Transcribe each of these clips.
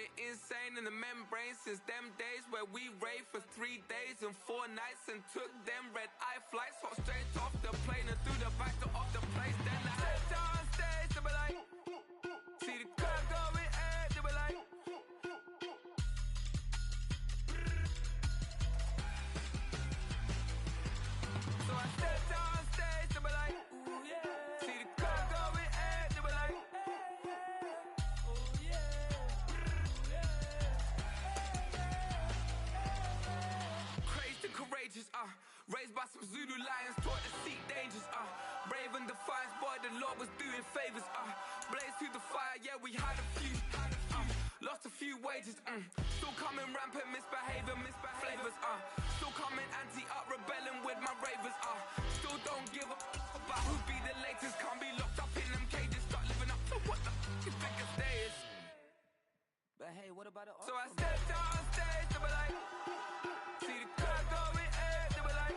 been insane in the membrane since them days where we raved for 3 days and 4 nights and took them red-eye flights, hot straight off the plane and through the back door of the place. Then I stepped on stage, they were like, see the crowd going air, they were like, so I stepped on stage, they were like, ooh yeah, see the crowd going air, they were like, courageous, raised by some Zulu lions, taught to seek dangers, brave and defiant, boy, the Lord was doing favors, blaze through the fire, yeah, we had a few, lost a few wages, still coming rampant, misbehavior, flavors, still coming anti-up, rebelling with my ravers, still don't give a about who be the latest, can't be locked up in them cages, start living up to what the you think a day is. But hey, what about the So I stepped on stage, they were like, see the crowd going air, they were like,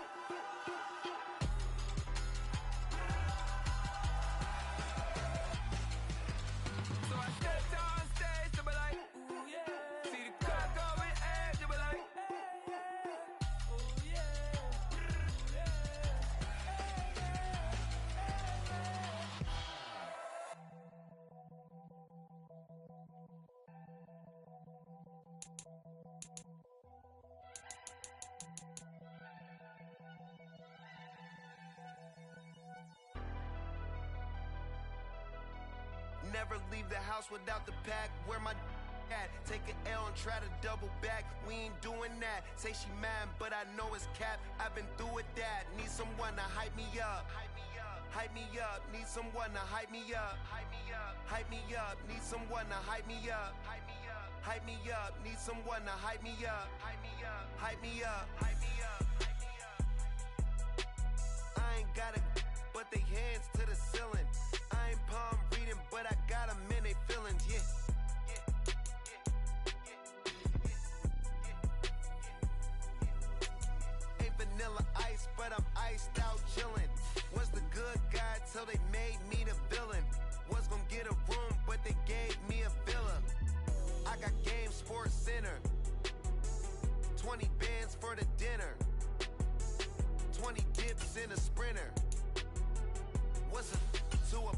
so I stepped on stage, they were like, ooh yeah, see the crowd going air, they were like, ooh yeah, Never leave the house without the pack. Where my at? Take an L and try to double back. We ain't doing that. Say she mad, but I know it's cap. I've been through with that. Need someone to hype me up. Hype me up. Need someone to hype me up. Hype me up. Need someone to hype me up. Hype me up. Need someone to hype me up. Hype me up. I ain't got it, but they hands to the ceiling. I ain't palm reading, but I got them in they feelings, yeah. Ain't vanilla ice, but I'm iced out chillin'. Was the good guy till they made me the villain. Was gonna get a room, but they gave me a villa. I got game, Sports Center. 20 bands for the dinner. 20 dips in a Sprinter. What's a two up?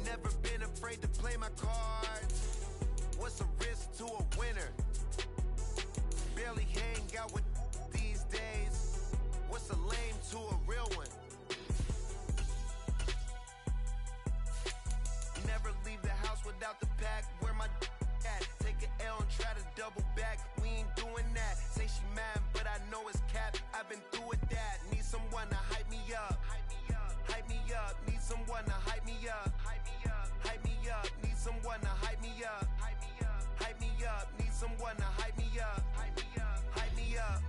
Never been afraid to play my cards. What's a risk to a winner? Barely hang out with these days. What's a lame to a real one? Never leave the house without the pack. Where my at? Take an L and try to double back. We ain't doing that. Say she mad, but I know it's cap. I've been through with that. Need someone to hype me up. Hype me up. Need someone to hype me up. Hype me up. Need someone to hype me up. Hype me up. Need someone to hype me up. Hype me up.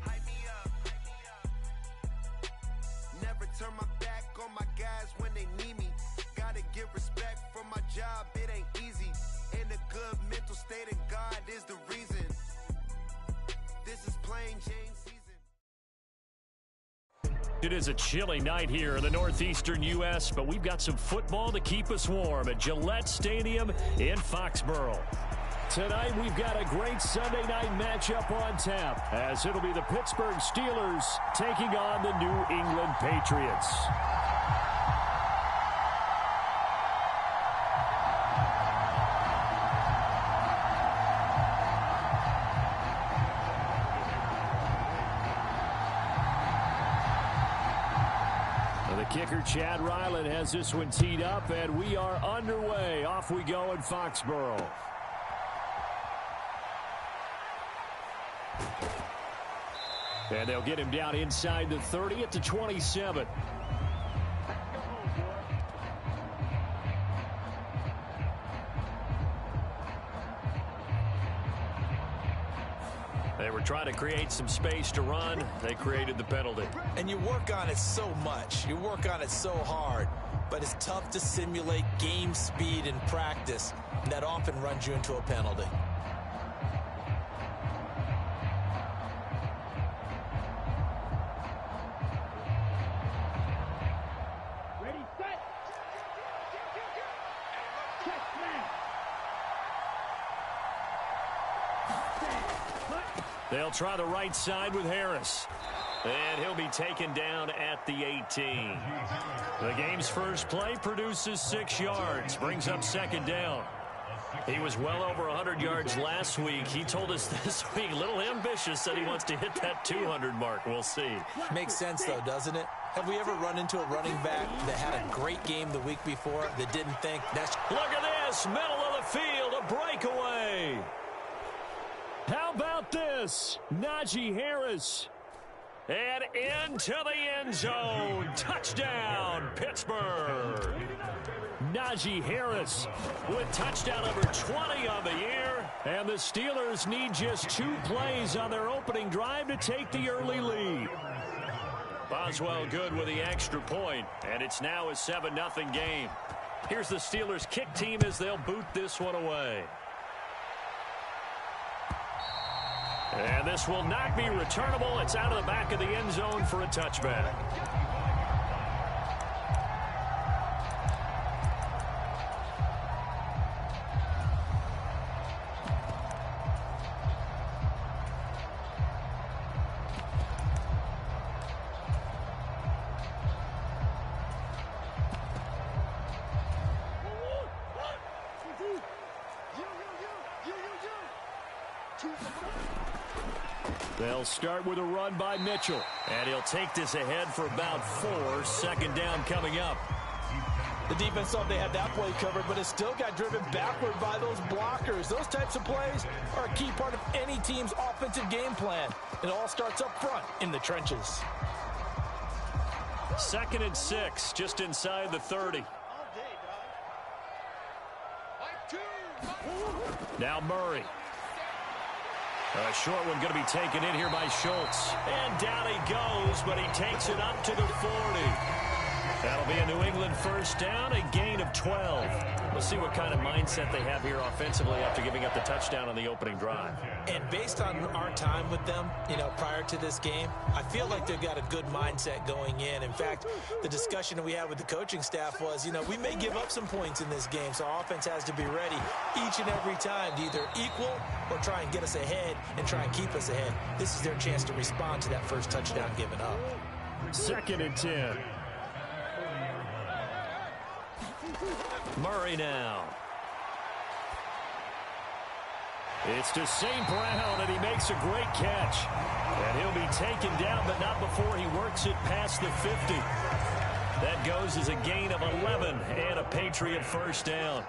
Never turn my back on my guys when they need me. Gotta give respect for my job, it ain't easy. In a good mental state, and God is the reason. This is plain Jane season. It is a chilly night here in the northeastern U.S., but we've got some football to keep us warm at Gillette Stadium in Foxborough. Tonight, we've got a great Sunday night matchup on tap, as it'll be the Pittsburgh Steelers taking on the New England Patriots. The kicker, Chad Ryland, has this one teed up, and we are underway. Off we go in Foxborough. And they'll get him down inside the 30 at the 27. They were trying to create some space to run. They created the penalty. And you work on it so much. You work on it so hard. But it's tough to simulate game speed in practice. And that often runs you into a penalty. Ready, set. Check, man. They'll try the right side with Harris. And he'll be taken down at the 18. The game's first play produces 6 yards, brings up second down. He was well over 100 yards last week. He told us this week, a little ambitious, said he wants to hit that 200 mark. We'll see. Makes sense, though, doesn't it? Have we ever run into a running back that had a great game the week before that didn't think that's... Look at this, middle of the field, a breakaway. How about this? Najee Harris. And into the end zone. Touchdown, Pittsburgh. Najee Harris with touchdown number 20 on the year. And the Steelers need just 2 plays on their opening drive to take the early lead. Boswell good with the extra point, and it's now a 7-0 game. Here's the Steelers kick team as they'll boot this one away. And this will not be returnable. It's out of the back of the end zone for a touchback. They'll start with a run by Mitchell. And he'll take this ahead for about 4. Second down coming up. The defense thought they had that play covered, but it still got driven backward by those blockers. Those types of plays are a key part of any team's offensive game plan. It all starts up front in the trenches. 2nd and 6, just inside the 30. Now Murray. A short one going to be taken in here by Schultz. And down he goes, but he takes it up to the 40. That'll be a New England first down, a gain of 12. We'll see what kind of mindset they have here offensively after giving up the touchdown on the opening drive. And based on our time with them, prior to this game, I feel like they've got a good mindset going in. In fact, the discussion that we had with the coaching staff was, we may give up some points in this game, so our offense has to be ready each and every time to either equal or try and get us ahead and try and keep us ahead. This is their chance to respond to that first touchdown given up. 2nd and 10. Murray now. It's to St. Brown, and he makes a great catch. And he'll be taken down, but not before he works it past the 50. That goes as a gain of 11 and a Patriot first down.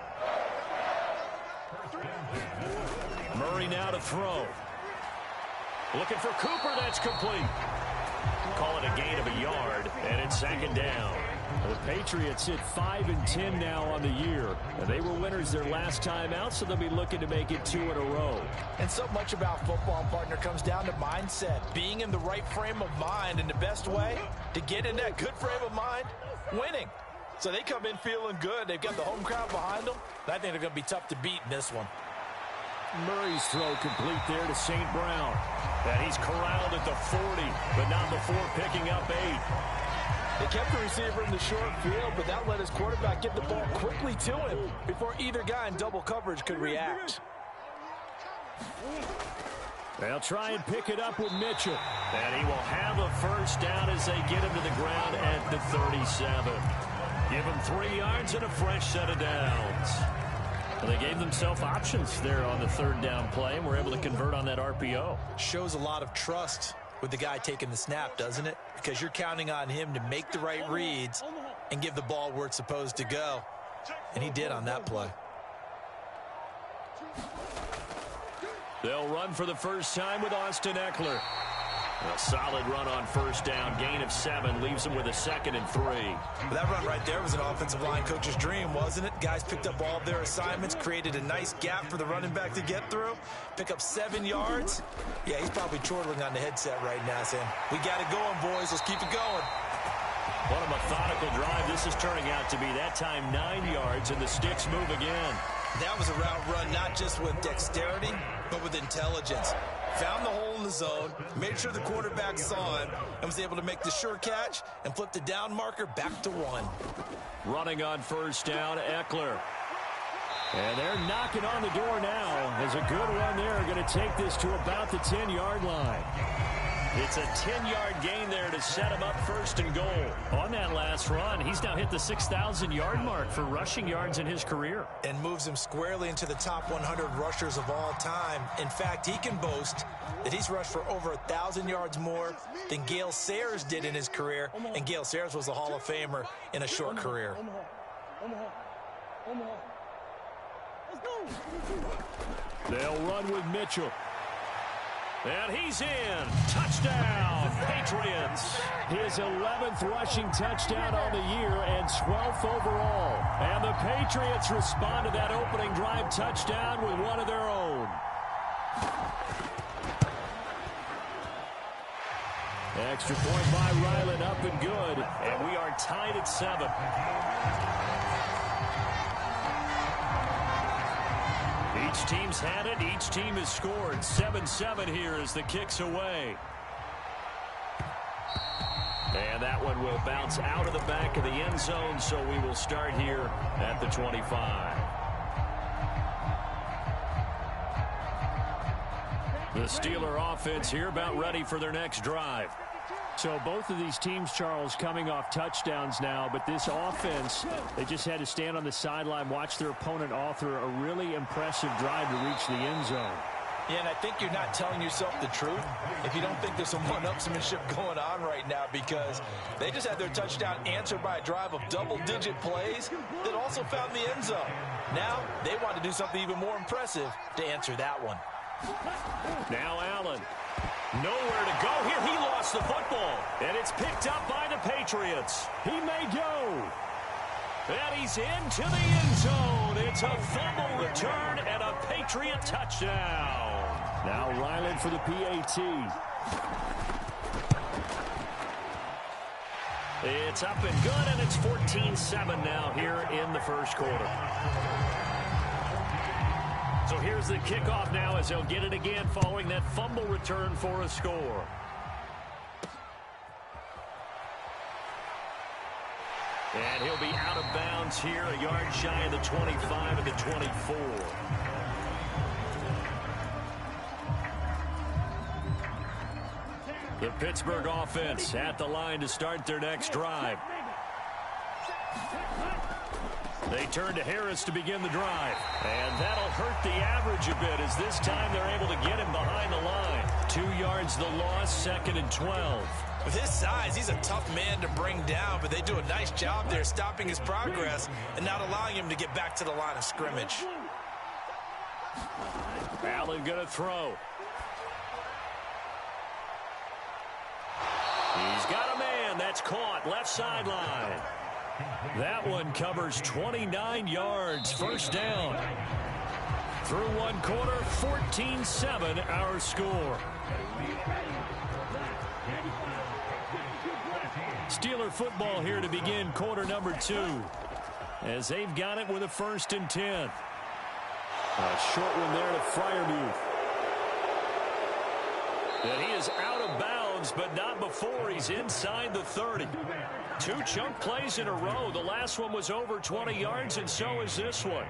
Murray now to throw. Looking for Cooper, that's complete. Call it a gain of a yard, and it's 2nd down. The Patriots hit 5-10 now on the year. And they were winners their last time out, so they'll be looking to make it 2 in a row. And so much about football, partner, comes down to mindset. Being in the right frame of mind, and the best way to get in that good frame of mind, winning. So they come in feeling good. They've got the home crowd behind them. And I think they're going to be tough to beat in this one. Murray's throw complete there to St. Brown. And he's corralled at the 40, but not before picking up 8. They kept the receiver in the short field, but that let his quarterback get the ball quickly to him before either guy in double coverage could react. They'll try and pick it up with Mitchell. And he will have a first down as they get him to the ground at the 37. Give him 3 yards and a fresh set of downs. Well, they gave themselves options there on the 3rd down play and were able to convert on that RPO. Shows a lot of trust with the guy taking the snap, doesn't it? Because you're counting on him to make the right reads and give the ball where it's supposed to go. And he did on that play. They'll run for the first time with Austin Eckler. A solid run on first down, gain of 7, leaves him with a 2nd and 3. Well, that run right there was an offensive line coach's dream, wasn't it? Guys picked up all of their assignments, created a nice gap for the running back to get through, pick up 7 yards. Yeah, he's probably chortling on the headset right now saying, we got it going, boys. Let's keep it going. What a methodical drive this is turning out to be. That time 9 yards, and the sticks move again. That was a route run not just with dexterity, but with intelligence. Found the hole in the zone, made sure the quarterback saw him, and was able to make the sure catch and flip the down marker back to 1. Running on first down, Eckler. And they're knocking on the door now as a good run there. Going to take this to about the 10-yard line. It's a 10-yard gain there to set him up first and goal. On that last run, he's now hit the 6,000-yard mark for rushing yards in his career. And moves him squarely into the top 100 rushers of all time. In fact, he can boast that he's rushed for over 1,000 yards more than Gale Sayers did in his career. And Gale Sayers was a Hall of Famer in a short career. They'll run with Mitchell. And he's in. Touchdown, Patriots. His 11th rushing touchdown on the year and 12th overall. And the Patriots respond to that opening drive touchdown with one of their own. Extra point by Ryland, up and good. And we are tied at 7. Each team's had it. Each team has scored. 7-7 here as the kick's away. And that one will bounce out of the back of the end zone, so we will start here at the 25. The Steeler offense here about ready for their next drive. So both of these teams, Charles, coming off touchdowns now, but this offense, they just had to stand on the sideline, watch their opponent author a really impressive drive to reach the end zone. Yeah, and I think you're not telling yourself the truth if you don't think there's some one-upsmanship going on right now, because they just had their touchdown answered by a drive of double-digit plays that also found the end zone. Now they want to do something even more impressive to answer that one. Now Allen. Nowhere to go here. He lost the football. And it's picked up by the Patriots. He may go. And he's into the end zone. It's a fumble return and a Patriot touchdown. Now Ryland for the PAT. It's up and good, and it's 14-7 now here in the first quarter. So here's the kickoff now as they'll get it again following that fumble return for a score. And he'll be out of bounds here, a yard shy of the 25 and the 24. The Pittsburgh offense at the line to start their next drive. They turn to Harris to begin the drive. And that'll hurt the average a bit as this time they're able to get him behind the line. 2 yards the loss, 2nd and 12. With his size, he's a tough man to bring down, but they do a nice job there stopping his progress and not allowing him to get back to the line of scrimmage. Allen gonna throw. He's got a man. That's caught. Left sideline. That one covers 29 yards. First down. Through one quarter, 14-7 our score. Steeler football here to begin quarter number 2. As they've got it with a 1st and 10. A short one there to Freiermuth. And he is out of bounds, but not before he's inside the 30. 2 chunk plays in a row. The last one was over 20 yards, and so is this one.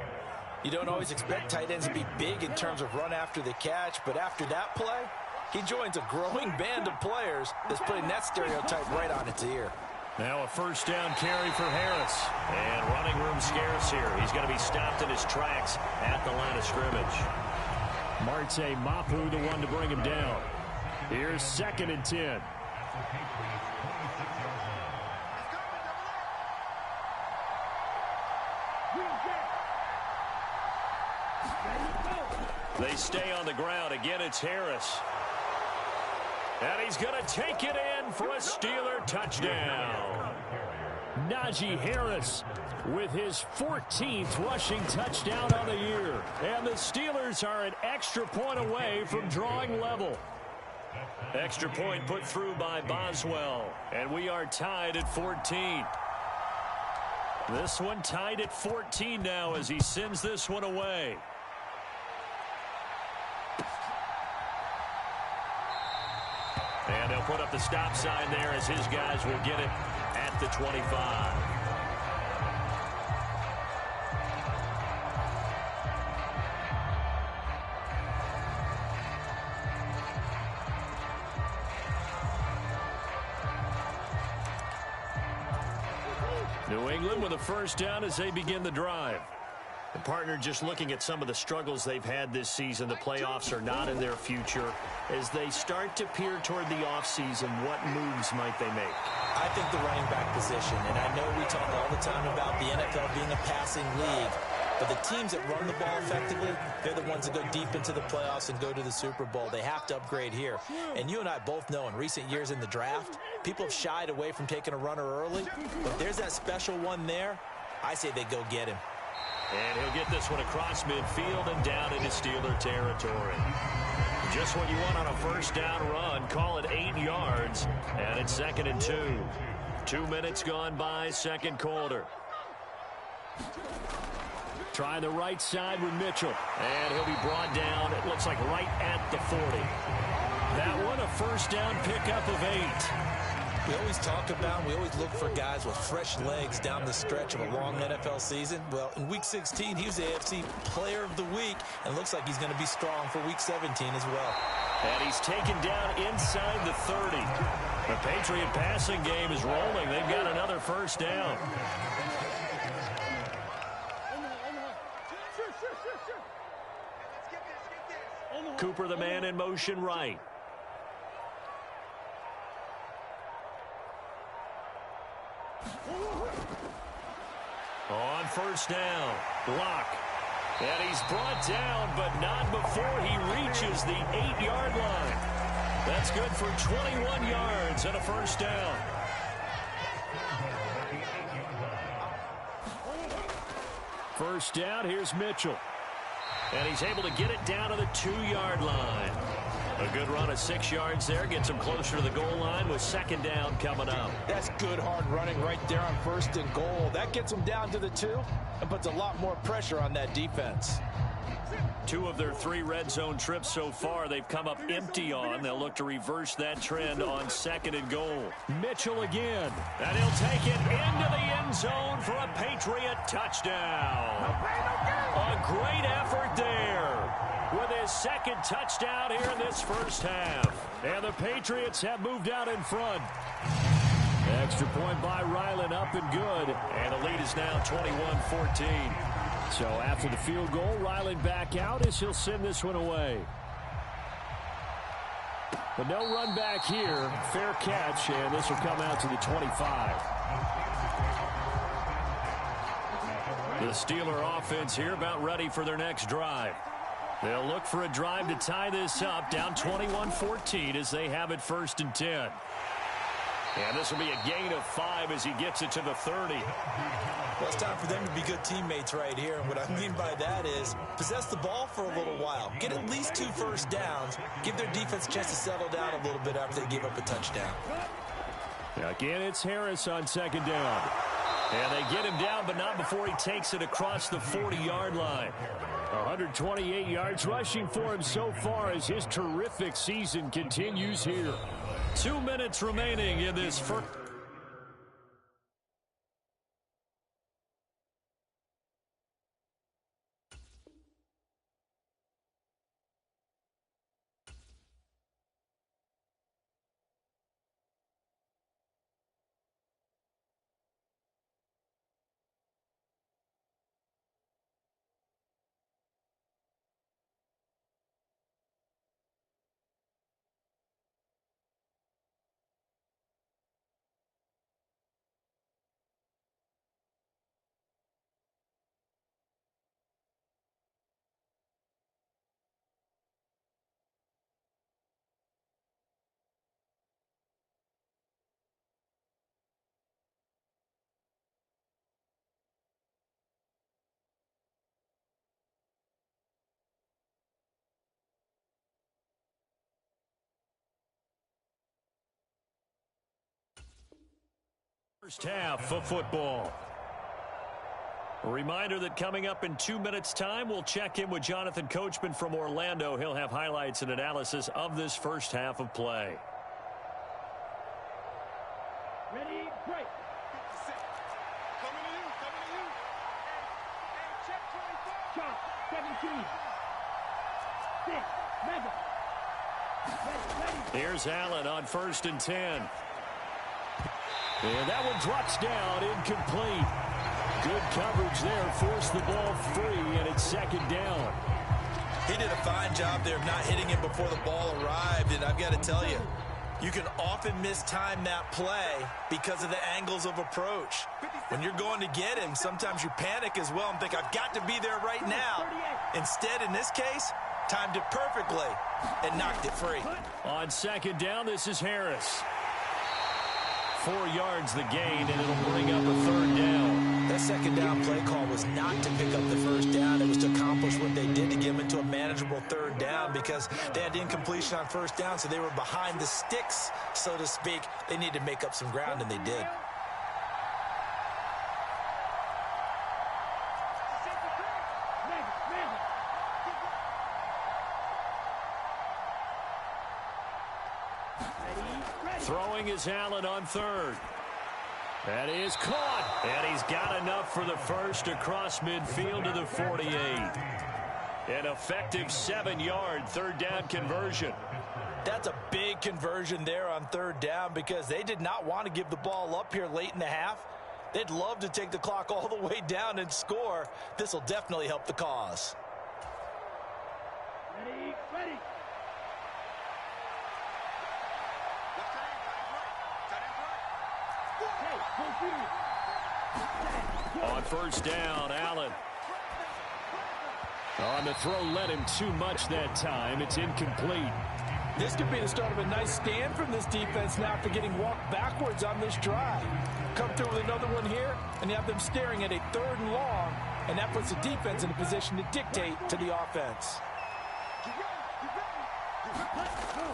You don't always expect tight ends to be big in terms of run after the catch, but after that play, he joins a growing band of players that's putting that stereotype right on its ear. Now a first down carry for Harris. And running room scarce here. He's going to be stopped in his tracks at the line of scrimmage. Marte Mapu, the one to bring him down. Here's 2nd and 10. They stay on the ground. Again, it's Harris. And he's going to take it in for a Steeler touchdown. Najee Harris with his 14th rushing touchdown on the year. And the Steelers are an extra point away from drawing level. Extra point put through by Boswell. And we are tied at 14. This one tied at 14 now as he sends this one away. And they'll put up the stop sign there as his guys will get it at the 25. New England with a first down as they begin the drive. The partner just looking at some of the struggles they've had this season. The playoffs are not in their future. As they start to peer toward the offseason, what moves might they make? I think the running back position, and I know we talk all the time about the NFL being a passing league, but the teams that run the ball effectively, they're the ones that go deep into the playoffs and go to the Super Bowl. They have to upgrade here. And you and I both know in recent years in the draft, people have shied away from taking a runner early, but there's that special one there. I say they go get him. And he'll get this one across midfield and down into Steeler territory. Just what you want on a first down run. Call it 8 yards. And it's 2nd and 2. 2 minutes gone by, second quarter. Try the right side with Mitchell. And he'll be brought down, it looks like right at the 40. That one, a first down pickup of 8. We always talk about, we always look for guys with fresh legs down the stretch of a long NFL season. Well, in Week 16, he was the AFC Player of the Week, and looks like he's going to be strong for Week 17 as well. And he's taken down inside the 30. The Patriot passing game is rolling. They've got another first down. Cooper, the man in motion right. On first down, block. And he's brought down, but not before he reaches the 8-yard line. That's good for 21 yards and a first down. First down, here's Mitchell. And he's able to get it down to the 2-yard line. A good run of 6 yards there. Gets him closer to the goal line with second down coming up. That's good hard running right there on first and goal. That gets him down to the 2 and puts a lot more pressure on that defense. 2 of their 3 red zone trips so far they've come up empty on. They'll look to reverse that trend on second and goal. Mitchell again. And he'll take it into the end zone for a Patriot touchdown. A great effort there with his second touchdown here in this first half. And the Patriots have moved out in front. Extra point by Ryland, up and good. And the lead is now 21-14. So after the field goal, Ryland back out as he'll send this one away. But no run back here. Fair catch, and this will come out to the 25. The Steeler offense here about ready for their next drive. They'll look for a drive to tie this up, down 21-14 as they have it 1st and 10. And this will be a gain of 5 as he gets it to the 30. Well, it's time for them to be good teammates right here. And what I mean by that is possess the ball for a little while. Get at least 2 first downs. Give their defense a chance to settle down a little bit after they give up a touchdown. Again, it's Harris on second down. And they get him down, but not before he takes it across the 40-yard line. 128 yards rushing for him so far as his terrific season continues here. 2 minutes remaining in this first. First half of football. A reminder that coming up in 2 minutes' time, we'll check in with Jonathan Coachman from Orlando. He'll have highlights and analysis of this first half of play. Ready, break. Coming to you. Hey, check 24. Shot, 17. 6, mega. Ready. Here's Allen on 1st and 10. And that one drops down, incomplete. Good coverage there, forced the ball free, and it's second down. He did a fine job there of not hitting him before the ball arrived, and I've got to tell you, you can often mistime that play because of the angles of approach. When you're going to get him, sometimes you panic as well and think, I've got to be there right now. Instead, in this case, timed it perfectly and knocked it free. On second down, this is Harris. 4 yards the gain, and it'll bring up a third down. That second down play call was not to pick up the first down. It was to accomplish what they did to get them into a manageable third down because they had incompletion on first down, so they were behind the sticks, so to speak. They needed to make up some ground, and they did. Throwing is Allen on third. That is caught, and he's got enough for the first across midfield to the 48. An effective 7-yard third down conversion. That's a big conversion there on third down because they did not want to give the ball up here late in the half. They'd love to take the clock all the way down and score. This will definitely help the cause. Ready. On first down, Allen. On the throw, led him too much that time. It's incomplete. This could be the start of a nice stand from this defense now after getting walked backwards on this drive. Come through with another one here, and you have them staring at a 3rd and long, and that puts the defense in a position to dictate to the offense.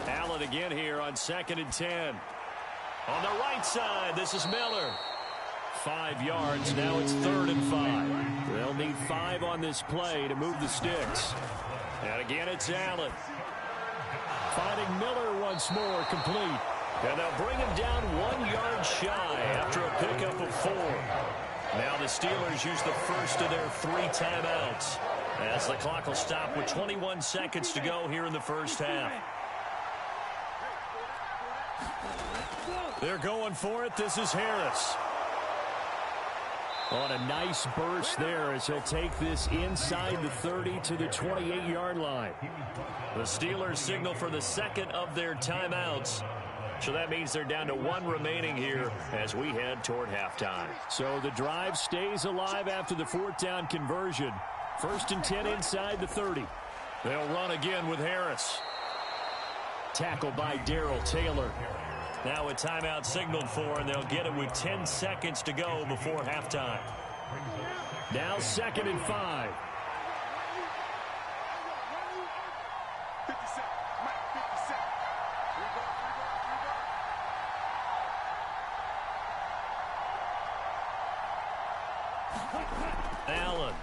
Allen again here on 2nd and 10. On the right side, this is Miller. 5 yards, now it's 3rd and 5. They'll need 5 on this play to move the sticks. And again, it's Allen. Finding Miller once more, complete. And they'll bring him down 1 yard shy after a pickup of 4. Now the Steelers use the first of their 3 timeouts as the clock will stop with 21 seconds to go here in the first half. They're going for it. This is Harris. On a nice burst there as he'll take this inside the 30 to the 28-yard line. The Steelers signal for the second of their timeouts. So that means they're down to 1 remaining here as we head toward halftime. So the drive stays alive after the 4th down conversion. 1st and 10 inside the 30. They'll run again with Harris. Tackled by Darrell Taylor. Now a timeout signaled for, and they'll get it with 10 seconds to go before halftime. Now 2nd and 5. Allen.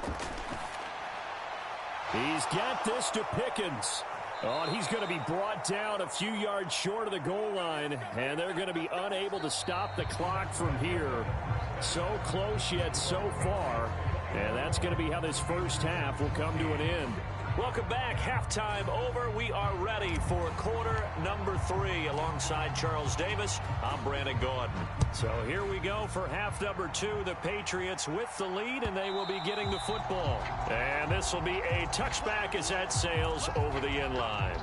He's got this to Pickens. Oh, and he's going to be brought down a few yards short of the goal line, and they're going to be unable to stop the clock from here. So close yet so far, and that's going to be how this first half will come to an end. Welcome back. Halftime over. We are ready for quarter number 3 alongside Charles Davis. I'm Brandon Gaudin. So here we go for half number 2. The Patriots with the lead, and they will be getting the football. And this will be a touchback as that sails over the end line.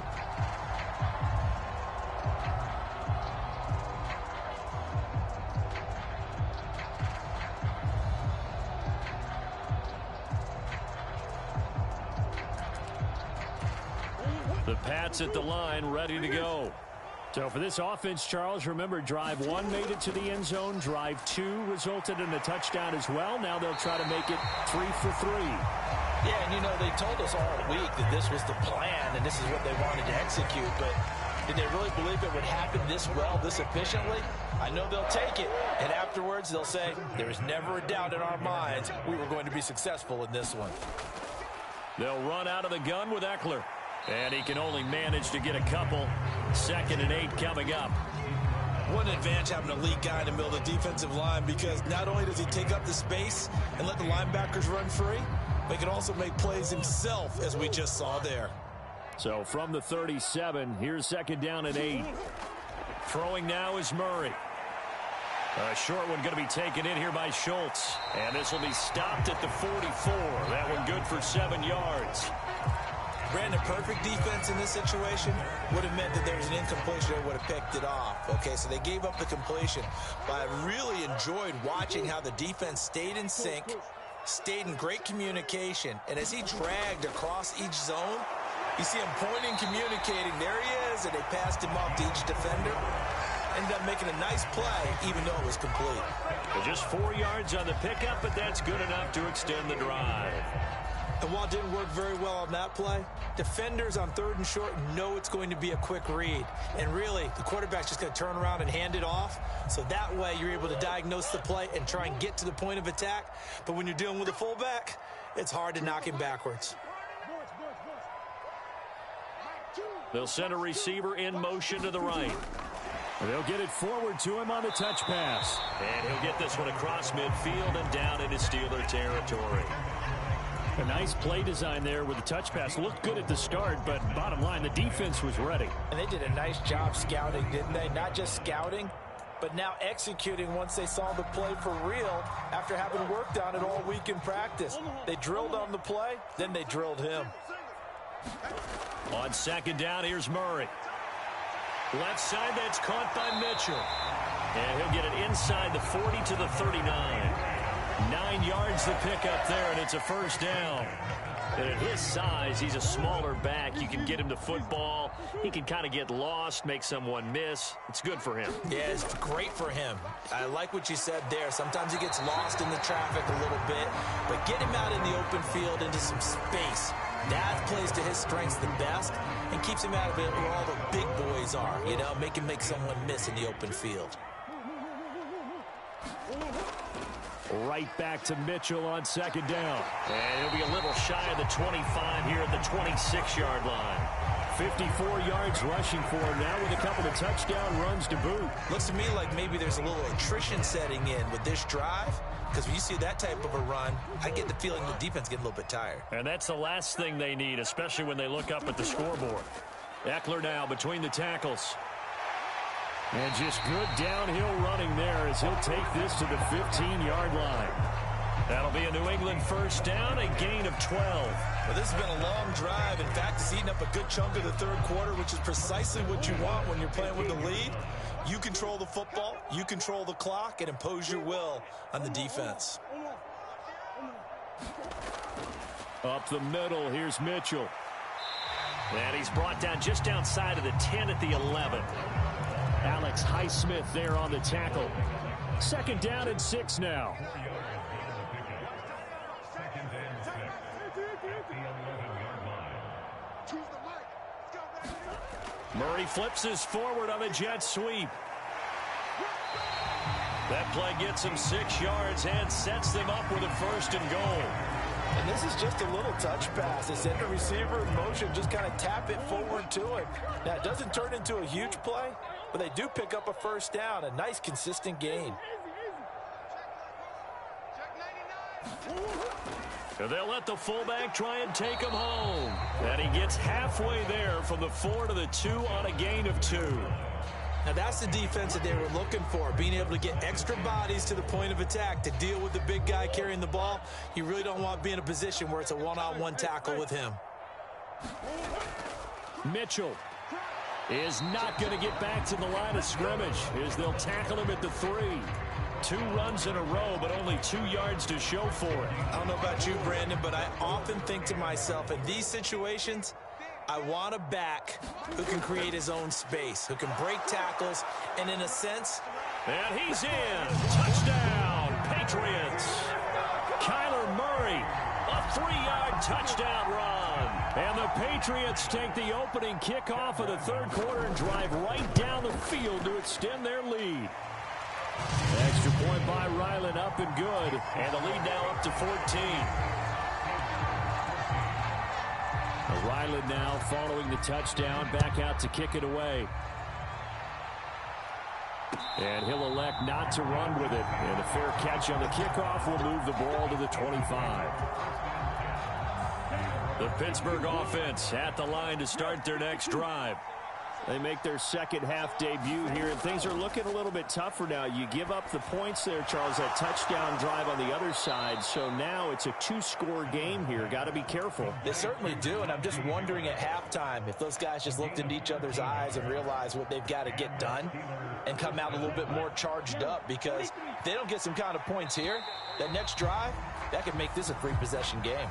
The Pats at the line, ready to go. So for this offense, Charles, remember, drive 1 made it to the end zone. Drive 2 resulted in a touchdown as well. Now they'll try to make it 3 for 3. Yeah, and you know, they told us all week that this was the plan and this is what they wanted to execute, but did they really believe it would happen this well, this efficiently? I know they'll take it, and afterwards they'll say, there was never a doubt in our minds we were going to be successful in this one. They'll run out of the gun with Eckler. And he can only manage to get a couple. 2nd and 8 coming up. What an advantage having a lead guy in the middle of the defensive line, because not only does he take up the space and let the linebackers run free, but he can also make plays himself, as we just saw there. So from the 37, here's 2nd down and 8. Throwing now is Murray. A short one going to be taken in here by Schultz. And this will be stopped at the 44. That one good for 7 yards. Brandon, perfect defense in this situation would have meant that there was an incompletion. They would have picked it off. Okay, so they gave up the completion. But I really enjoyed watching how the defense stayed in sync, stayed in great communication. And as he dragged across each zone, you see him pointing, communicating. There he is, and they passed him off to each defender. Ended up making a nice play, even though it was complete. Just 4 yards on the pickup, but that's good enough to extend the drive. And while it didn't work very well on that play, defenders on 3rd and short know it's going to be a quick read. And really, the quarterback's just going to turn around and hand it off. So that way, you're able to diagnose the play and try and get to the point of attack. But when you're dealing with a fullback, it's hard to knock him backwards. They'll send a receiver in motion to the right. They'll get it forward to him on the touch pass. And he'll get this one across midfield and down into Steeler territory. A nice play design there with the touch pass. Looked good at the start, but bottom line, the defense was ready. And they did a nice job scouting, didn't they? Not just scouting, but now executing once they saw the play for real after having worked on it all week in practice. They drilled on the play, then they drilled him. On 2nd down, here's Murray. Left side, that's caught by Mitchell. And he'll get it inside the 40 to the 39. 9 yards to pick up there, and it's a 1st down. And at his size, he's a smaller back. You can get him the football. He can kind of get lost, make someone miss. It's good for him. Yeah, it's great for him. I like what you said there. Sometimes he gets lost in the traffic a little bit, but get him out in the open field into some space. That plays to his strengths the best and keeps him out of it where all the big boys are, you know, make him make someone miss in the open field. Right back to Mitchell on 2nd down. And he'll be a little shy of the 25 here at the 26-yard line. 54 yards rushing for him now with a couple of touchdown runs to boot. Looks to me like maybe there's a little attrition setting in with this drive, because when you see that type of a run, I get the feeling the defense getting a little bit tired. And that's the last thing they need, especially when they look up at the scoreboard. Eckler now between the tackles. And just good downhill running there as he'll take this to the 15-yard line. That'll be a New England 1st down, a gain of 12. Well, this has been a long drive. In fact, it's eaten up a good chunk of the 3rd quarter, which is precisely what you want when you're playing with the lead. You control the football, you control the clock, and impose your will on the defense. Up the middle, here's Mitchell. And he's brought down just outside of the 10 at the 11. Alex Highsmith there on the tackle. 2nd down and 6 now. Murray flips his forward on a jet sweep. That play gets him 6 yards and sets them up with a 1st and goal. And this is just a little touch pass. They send the receiver in motion, just kind of tap it forward to him. Now, it doesn't turn into a huge play, but they do pick up a 1st down, a nice, consistent gain. They'll let the fullback try and take him home. And he gets halfway there from the 4 to the 2 on a gain of 2. Now, that's the defense that they were looking for, being able to get extra bodies to the point of attack to deal with the big guy carrying the ball. You really don't want to be in a position where it's a one-on-one tackle with him. Mitchell is not going to get back to the line of scrimmage as they'll tackle him at the 3. 2 runs in a row, but only 2 yards to show for it. I don't know about you, Brandon, but I often think to myself, in these situations, I want a back who can create his own space, who can break tackles, and in a sense... And he's in. Touchdown, Patriots. Kyler Murray, a 3-yard touchdown run. And the Patriots take the opening kickoff of the 3rd quarter and drive right down the field to extend their lead. Extra point by Ryland, up and good. And the lead now up to 14. Ryland now following the touchdown, back out to kick it away. And he'll elect not to run with it. And a fair catch on the kickoff will move the ball to the 25. The Pittsburgh offense at the line to start their next drive. They make their second half debut here, and things are looking a little bit tougher now. You give up the points there, Charles, that touchdown drive on the other side. So now it's a two-score game here. Got to be careful. They certainly do, and I'm just wondering at halftime if those guys just looked into each other's eyes and realized what they've got to get done and come out a little bit more charged up, because if they don't get some kind of points here, that next drive, that could make this a three-possession game.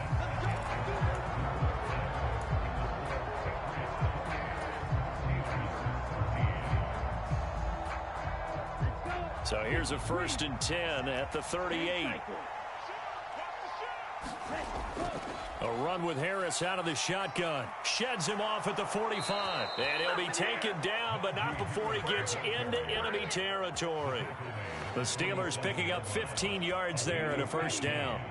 So here's a 1st and 10 at the 38. A run with Harris out of the shotgun. Sheds him off at the 45. And he'll be taken down, but not before he gets into enemy territory. The Steelers picking up 15 yards there and a first down.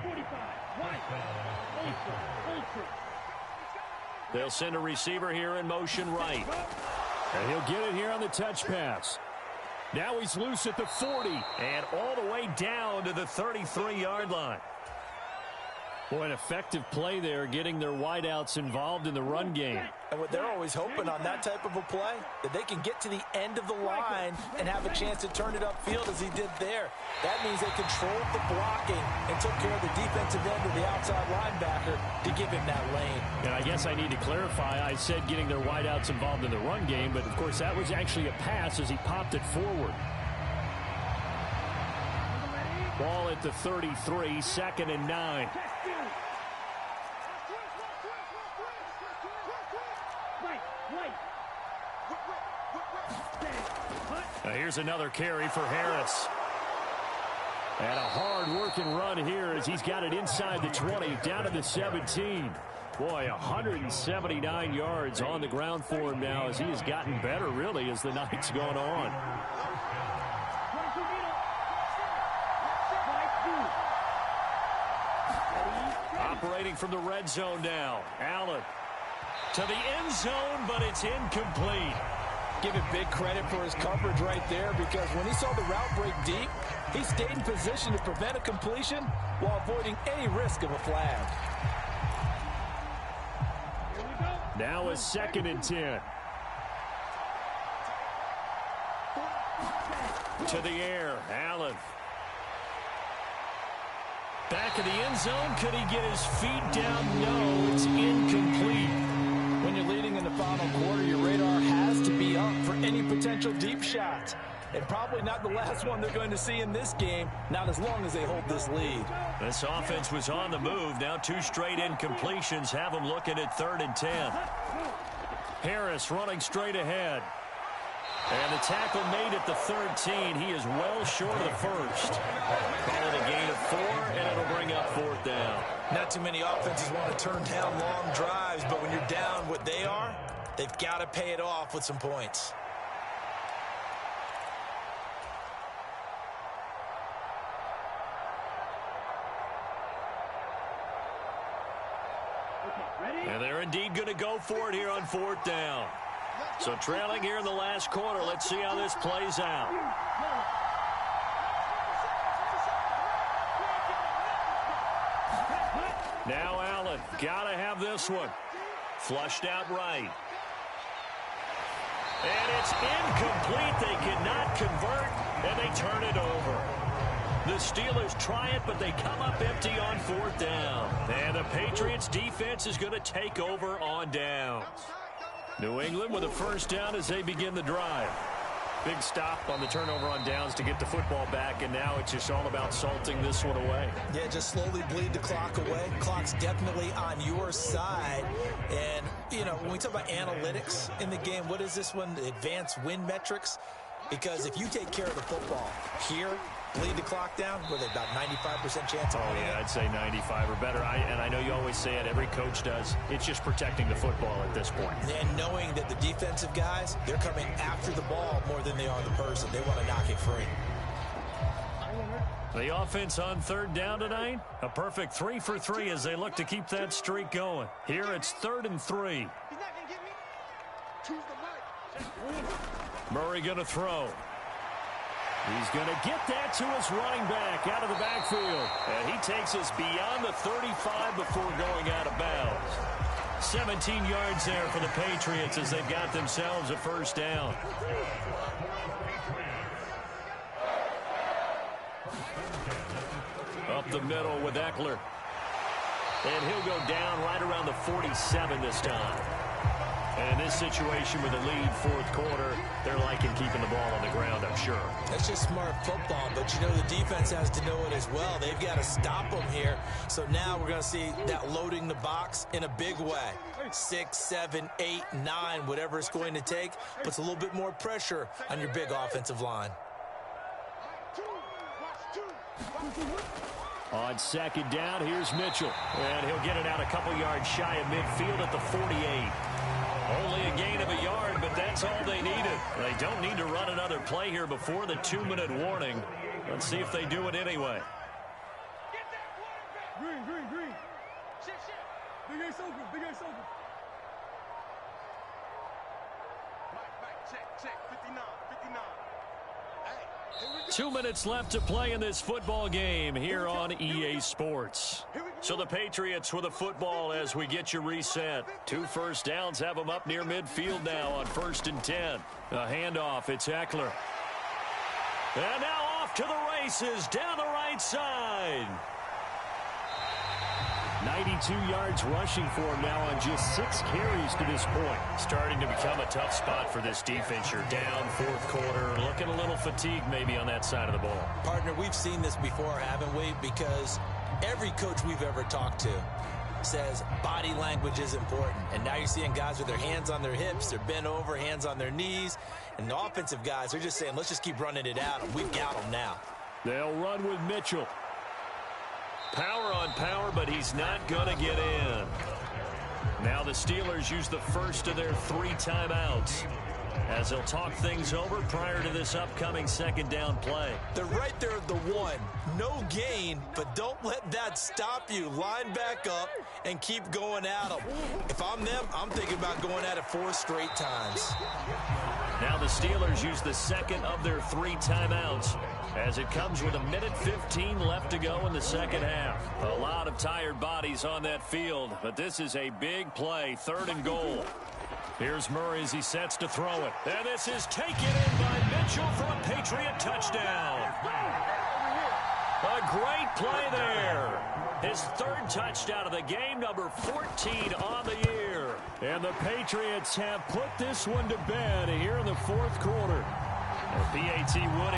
They'll send a receiver here in motion right. And he'll get it here on the touch pass. Now he's loose at the 40 and all the way down to the 33-yard line. Boy, an effective play there, getting their wideouts involved in the run game. And what they're always hoping on that type of a play, that they can get to the end of the line and have a chance to turn it upfield as he did there. That means they controlled the blocking and took care of the defensive end of the outside linebacker to give him that lane. And I guess I need to clarify, I said getting their wideouts involved in the run game, but of course that was actually a pass as he popped it forward. Ball at the 33, 2nd and 9. Now here's another carry for Harris. And a hard-working run here as he's got it inside the 20, down to the 17. Boy, 179 yards on the ground for him now as he has gotten better, really, as the night's gone on. Operating from the red zone now. Allen to the end zone, but it's incomplete. Give him big credit for his coverage right there, because when he saw the route break deep, he stayed in position to prevent a completion while avoiding any risk of a flag. Now a 2nd and 10. To the air, Allen. Back of the end zone. Could he get his feet down? No, it's incomplete. When you're leading in the final quarter, your radar has to be up for any potential deep shots. And probably not the last one they're going to see in this game, not as long as they hold this lead. This offense was on the move. Now 2 straight incompletions have them looking at 3rd and 10. Harris running straight ahead. And the tackle made at the 13. He is well short of the first. Call it a gain of 4, and it'll bring up 4th down. Not too many offenses want to turn down long drives, but when you're down what they are, they've got to pay it off with some points. And they're indeed going to go for it here on 4th down. So trailing here in the last quarter. Let's see how this plays out. Now Allen, gotta have this one. Flushed out right. And it's incomplete. They cannot convert, and they turn it over. The Steelers try it, but they come up empty on 4th down. And the Patriots defense is going to take over on downs. New England with a first down as they begin the drive. Big stop on the turnover on downs to get the football back, and now it's just all about salting this one away. Yeah, just slowly bleed the clock away. Clock's definitely on your side. And, you know, when we talk about analytics in the game, what is this one? Advanced win metrics? Because if you take care of the football here, bleed the clock down, with about 95% chance of winning. Yeah, I'd say 95 or better. And I know you always say it, every coach does. It's just protecting the football at this point. And knowing that the defensive guys, they're coming after the ball more than they are the person. They want to knock it free. The offense on 3rd down tonight, a perfect 3 for 3 as they look to keep that streak going. Here it's 3rd and 3. Murray going to throw. He's going to get that to his running back out of the backfield. And he takes us beyond the 35 before going out of bounds. 17 yards there for the Patriots as they've got themselves a first down. Up the middle with Eckler. And he'll go down right around the 47 this time. And this situation with the lead fourth quarter, they're liking keeping the ball on the ground, I'm sure. That's just smart football, but you know the defense has to know it as well. They've got to stop them here. So now we're going to see that loading the box in a big way. 6, 7, 8, 9, whatever it's going to take, puts a little bit more pressure on your big offensive line. On second down, here's Mitchell. And he'll get it out a couple yards shy of midfield at the 48. Only a gain of a yard, but that's all they needed. They don't need to run another play here before the 2-minute warning. Let's see if they do it anyway. Green. Big Ace open. Back, check, 59. 2 minutes left to play in this football game here on EA Sports. So the Patriots with the football as we get you reset. 2 first downs have them up near midfield now on 1st and 10. A handoff, it's Eckler. And now off to the races down the right side. 92 yards rushing for him now on just 6 carries to this point. Starting to become a tough spot for this defense. You're down fourth quarter, looking a little fatigued maybe on that side of the ball. Partner, we've seen this before, haven't we? Because every coach we've ever talked to says body language is important. And now you're seeing guys with their hands on their hips, they're bent over, hands on their knees. And the offensive guys are just saying, let's just keep running it out. We've got them now. They'll run with Mitchell. Power on power, but he's not going to get in. Now the Steelers use the first of their 3 timeouts as they'll talk things over prior to this upcoming second down play. They're right there at the 1. No gain, but don't let that stop you. Line back up and keep going at them. If I'm them, I'm thinking about going at it 4 straight times. Now the Steelers use the second of their 3 timeouts as it comes with 1:15 left to go in the second half. A lot of tired bodies on that field, but this is a big play, 3rd and goal. Here's Murray as he sets to throw it. And this is taken in by Mitchell for a Patriot touchdown. A great play there. His 3rd touchdown of the game, number 14 on the year. And the Patriots have put this one to bed here in the fourth quarter. The PAT Wood